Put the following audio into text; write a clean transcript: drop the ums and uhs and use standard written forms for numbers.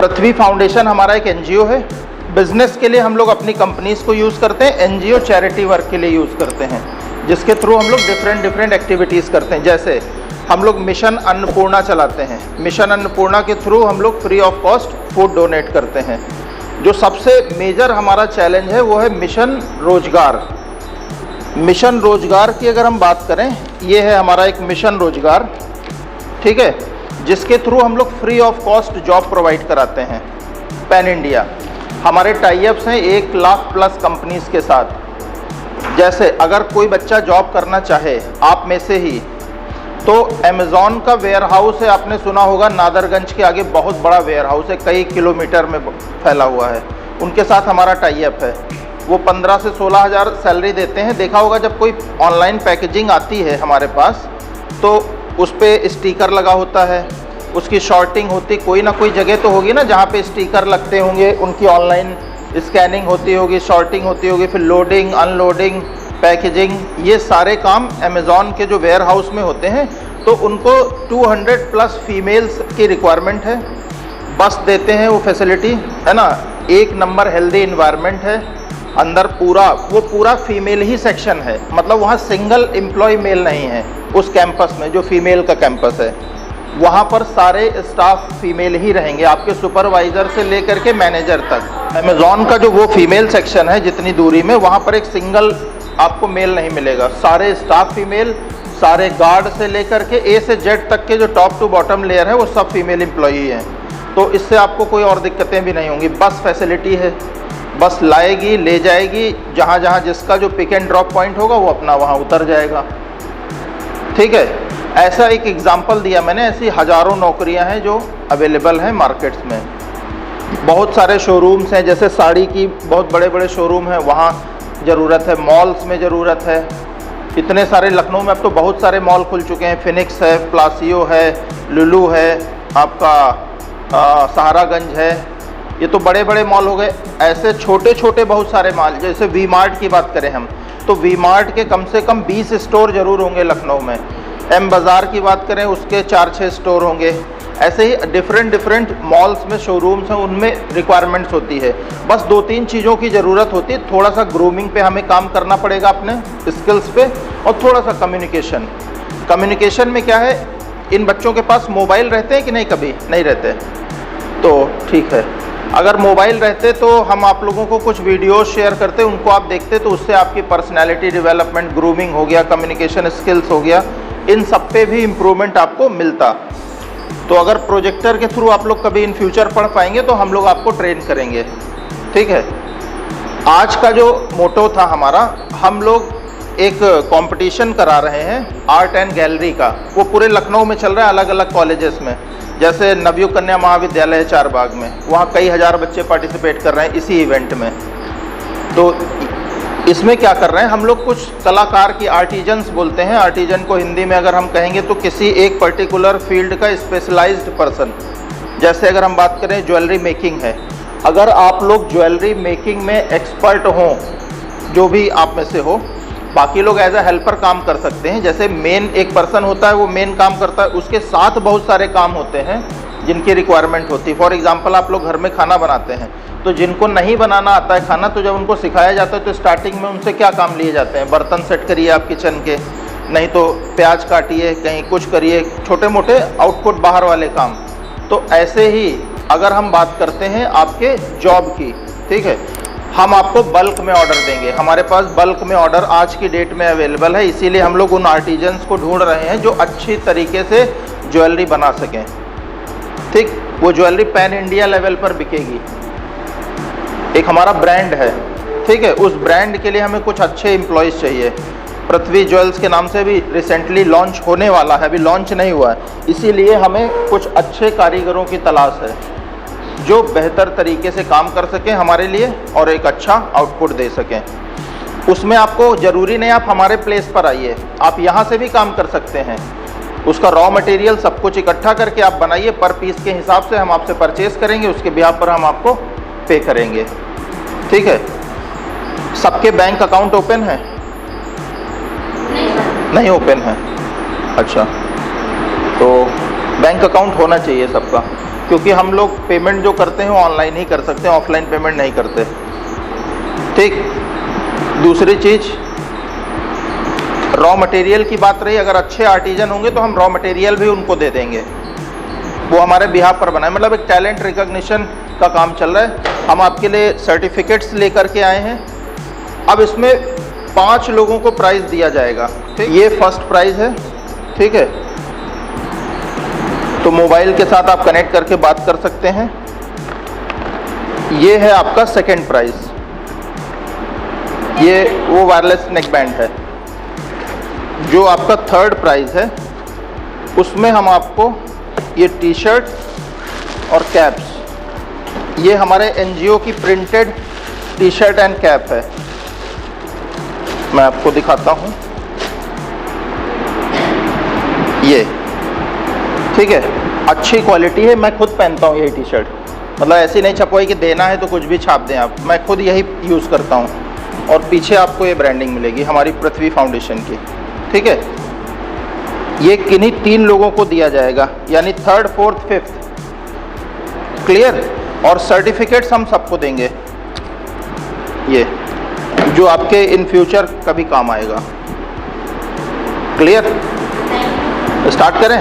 पृथ्वी foundation हमारा एक NGO है। बिजनेस के लिए हम लोग अपनी कंपनीज़ को यूज़ करते हैं, एनजीओ चैरिटी वर्क के लिए यूज़ करते हैं, जिसके थ्रू हम लोग डिफरेंट एक्टिविटीज़ करते हैं। जैसे हम लोग मिशन अन्नपूर्णा चलाते हैं। मिशन अन्नपूर्णा के थ्रू हम लोग free of cost food donate करते हैं। जो सबसे मेजर हमारा चैलेंज है वो है मिशन रोजगार। मिशन रोजगार की अगर हम बात करें, ये है हमारा एक मिशन रोजगार, ठीक है, जिसके थ्रू हम लोग free of cost job provide कराते हैं पैन इंडिया। हमारे टाई अप्स हैं 1 लाख प्लस कंपनीज़ के साथ। जैसे अगर कोई बच्चा जॉब करना चाहे आप में से ही, तो अमेज़ॉन का वेयर हाउस है, आपने सुना होगा, नादरगंज के आगे बहुत बड़ा वेयर हाउस है, कई किलोमीटर में फैला हुआ है। उनके साथ हमारा टाई अप है। वो 15 से 16 हज़ार सैलरी देते हैं। देखा होगा जब कोई ऑनलाइन पैकेजिंग आती है हमारे पास, तो उस पर स्टिकर लगा होता है, उसकी शॉर्टिंग होती, कोई ना कोई जगह तो होगी ना जहाँ पे स्टिकर लगते होंगे, उनकी ऑनलाइन स्कैनिंग होती होगी, शॉर्टिंग होती होगी, फिर लोडिंग, अनलोडिंग, पैकेजिंग, ये सारे काम अमेज़ॉन के जो वेयर हाउस में होते हैं। तो उनको 200 प्लस फीमेल्स की रिक्वायरमेंट है। बस देते हैं वो फैसिलिटी, है ना, 1 नंबर हेल्दी इन्वायरमेंट है। अंदर पूरा फीमेल ही सेक्शन है, मतलब वहाँ सिंगल एम्प्लॉय मेल नहीं है। उस कैंपस में जो फीमेल का कैंपस है, वहाँ पर सारे स्टाफ फीमेल ही रहेंगे, आपके सुपरवाइज़र से लेकर के मैनेजर तक। अमेज़ॉन का जो वो फीमेल सेक्शन है जितनी दूरी में, वहाँ पर एक सिंगल आपको मेल नहीं मिलेगा। सारे स्टाफ फीमेल, सारे गार्ड से लेकर के ए से जेड तक के जो टॉप टू बॉटम लेयर है वो सब फीमेल एम्प्लॉई हैं। तो इससे आपको कोई और दिक्कतें भी नहीं होंगी। बस फैसिलिटी है, बस लाएगी, ले जाएगी, जहाँ जहाँ जिसका जो पिक एंड ड्रॉप पॉइंट होगा वो अपना वहाँ उतर जाएगा, ठीक है। ऐसा एक एग्जांपल दिया मैंने, ऐसी हज़ारों नौकरियां हैं जो अवेलेबल हैं मार्केट्स में। बहुत सारे शोरूम्स हैं, जैसे साड़ी की बहुत बड़े बड़े शोरूम हैं, वहाँ ज़रूरत है। मॉल्स में ज़रूरत है। इतने सारे लखनऊ में अब तो बहुत सारे मॉल खुल चुके हैं। फिनिक्स है, प्लासियो है, लुलू है, आपका सहारागंज है, ये तो बड़े बड़े मॉल हो गए। ऐसे छोटे छोटे बहुत सारे मॉल, जैसे वी मार्ट की बात करें हम, तो वी मार्ट के कम से कम 20 स्टोर ज़रूर होंगे लखनऊ में। एम बाज़ार की बात करें, उसके 4-6 स्टोर होंगे। ऐसे ही डिफरेंट मॉल्स में शोरूम्स हैं, उनमें रिक्वायरमेंट्स होती है। बस 2-3 चीज़ों की ज़रूरत होती है। थोड़ा सा ग्रूमिंग पे हमें काम करना पड़ेगा, अपने स्किल्स पे, और थोड़ा सा कम्युनिकेशन में क्या है, इन बच्चों के पास मोबाइल रहते हैं कि नहीं? कभी नहीं रहते, तो ठीक है। अगर मोबाइल रहते तो हम आप लोगों को कुछ वीडियोस शेयर करते, उनको आप देखते, तो उससे आपकी पर्सनैलिटी डेवलपमेंट, ग्रूमिंग हो गया, कम्युनिकेशन स्किल्स हो गया, इन सब पे भी इम्प्रूवमेंट आपको मिलता। तो अगर प्रोजेक्टर के थ्रू आप लोग कभी इन फ्यूचर पढ़ पाएंगे तो हम लोग आपको ट्रेन करेंगे, ठीक है। आज का जो मोटो था हमारा, हम लोग एक कंपटीशन करा रहे हैं आर्ट एंड गैलरी का। वो पूरे लखनऊ में चल रहा है, अलग अलग कॉलेजेस में। जैसे नवयुग कन्या महाविद्यालय है चारबाग में, वहाँ कई हज़ार बच्चे पार्टिसिपेट कर रहे हैं इसी इवेंट में। तो इसमें क्या कर रहे हैं हम लोग, कुछ कलाकार की, आर्टिजन्स बोलते हैं। आर्टिजन को हिंदी में अगर हम कहेंगे तो किसी एक पर्टिकुलर फील्ड का स्पेशलाइज्ड पर्सन। जैसे अगर हम बात करें ज्वेलरी मेकिंग है, अगर आप लोग ज्वेलरी मेकिंग में एक्सपर्ट हों, जो भी आप में से हो, बाकी लोग एज ए हेल्पर काम कर सकते हैं। जैसे मेन एक पर्सन होता है, वो मेन काम करता है, उसके साथ बहुत सारे काम होते हैं जिनकी रिक्वायरमेंट होती है। फॉर एग्जांपल, आप लोग घर में खाना बनाते हैं, तो जिनको नहीं बनाना आता है खाना, तो जब उनको सिखाया जाता है तो स्टार्टिंग में उनसे क्या काम लिए जाते हैं? बर्तन सेट करिए आप किचन के, नहीं तो प्याज काटिए, कहीं कुछ करिए, छोटे मोटे आउटपुट बाहर वाले काम। तो ऐसे ही अगर हम बात करते हैं आपके जॉब की, ठीक है, हम आपको बल्क में ऑर्डर देंगे। हमारे पास बल्क में ऑर्डर आज की डेट में अवेलेबल है, इसीलिए हम लोग उन आर्टिजन्स को ढूंढ रहे हैं जो अच्छी तरीके से ज्वेलरी बना सकें, ठीक। वो ज्वेलरी पैन इंडिया लेवल पर बिकेगी। एक हमारा ब्रांड है, ठीक है, उस ब्रांड के लिए हमें कुछ अच्छे एम्प्लॉयज़ चाहिए। पृथ्वी ज्वेल्स के नाम से भी रिसेंटली लॉन्च होने वाला है, अभी लॉन्च नहीं हुआ है, इसीलिए हमें कुछ अच्छे कारीगरों की तलाश है जो बेहतर तरीके से काम कर सकें हमारे लिए और एक अच्छा आउटपुट दे सकें। उसमें आपको ज़रूरी नहीं आप हमारे प्लेस पर आइए, आप यहाँ से भी काम कर सकते हैं। उसका रॉ मटेरियल सब कुछ इकट्ठा करके आप बनाइए, पर पीस के हिसाब से हम आपसे परचेज़ करेंगे, उसके ब्याज पर हम आपको पे करेंगे, ठीक है। सबके बैंक अकाउंट ओपन है? नहीं ओपन है, अच्छा। तो बैंक अकाउंट होना चाहिए सबका। क्योंकि हम लोग पेमेंट जो करते हैं वो ऑनलाइन ही कर सकते हैं, ऑफलाइन पेमेंट नहीं करते। ठीक। दूसरी चीज़, रॉ मटेरियल की बात रही, अगर अच्छे आर्टिजन होंगे तो हम रॉ मटेरियल भी उनको दे देंगे, वो हमारे बिहाफ पर बनाए। मतलब एक टैलेंट रिकॉग्निशन का काम चल रहा है। हम आपके लिए सर्टिफिकेट्स लेकर के आए हैं। अब इसमें 5 लोगों को प्राइज़ दिया जाएगा। ठीक, ये फर्स्ट प्राइज़ है। ठीक है, तो मोबाइल के साथ आप कनेक्ट करके बात कर सकते हैं। ये है आपका सेकंड प्राइज़, ये वो वायरलेस नेक बैंड है। जो आपका थर्ड प्राइज़ है उसमें हम आपको ये टी शर्ट और कैप्स, ये हमारे एनजीओ की printed T shirt and cap है। मैं आपको दिखाता हूँ, ये ठीक है, अच्छी क्वालिटी है। मैं खुद पहनता हूँ यही टी शर्ट, मतलब ऐसी नहीं छपवाई कि देना है तो कुछ भी छाप दें आप, मैं खुद यही यूज़ करता हूँ। और पीछे आपको ये ब्रांडिंग मिलेगी हमारी पृथ्वी फाउंडेशन की। ठीक है, ये किन्हीं 3 लोगों को दिया जाएगा, यानी थर्ड, फोर्थ, फिफ्थ। क्लियर। और सर्टिफिकेट्स हम सबको देंगे, ये जो आपके इन फ्यूचर कभी काम आएगा। क्लियर। स्टार्ट करें।